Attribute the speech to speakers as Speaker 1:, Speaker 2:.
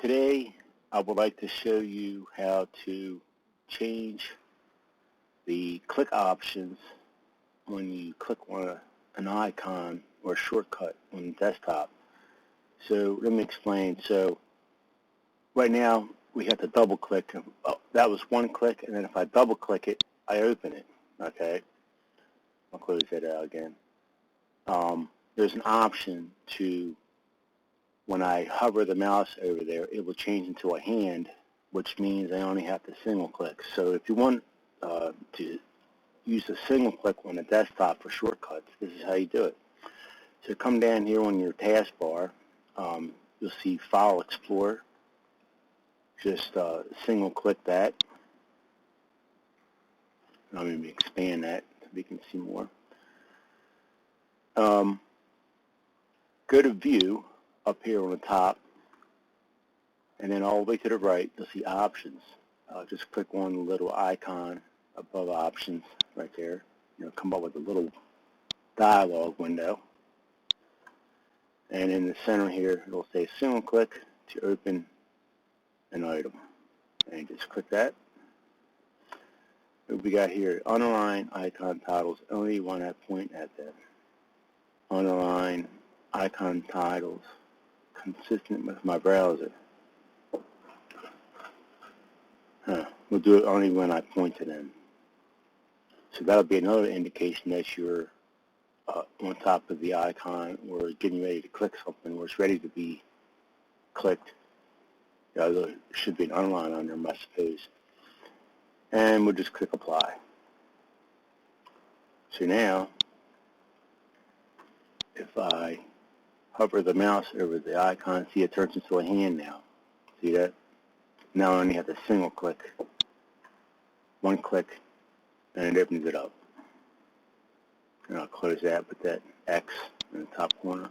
Speaker 1: Today I would like to show you how to change the click options when you click on an icon or a shortcut on the desktop. So let me explain. So right now we have to double click. Oh, that was one click, and then if I double click it, I open it. Okay, I'll close that out again. There's an option to, when I hover the mouse over there, it will change into a hand, which means I only have to single click. So if you want to use a single click on the desktop for shortcuts, this is how you do it. So come down here on your taskbar, you'll see File Explorer. Just single click that. I'm going to expand that so we can see more. Go to View up here on the top, and then all the way to the right you'll see Options. Just click on the little icon above Options right there. You'll come up with a little dialog window, and in the center here it'll say single click to open an item, and just click that. What we got here, underline icon titles, only want to point at them. Underline icon titles consistent with my browser. We'll do it only when I point to them. So that'll be another indication that you're on top of the icon or getting ready to click something or it's ready to be clicked. There should be an underline under them, I suppose. And we'll just click Apply. So now, if I hover the mouse over the icon, see it turns into a hand now. See that? Now I only have to single click, one click, and it opens it up. And I'll close that with that X in the top corner.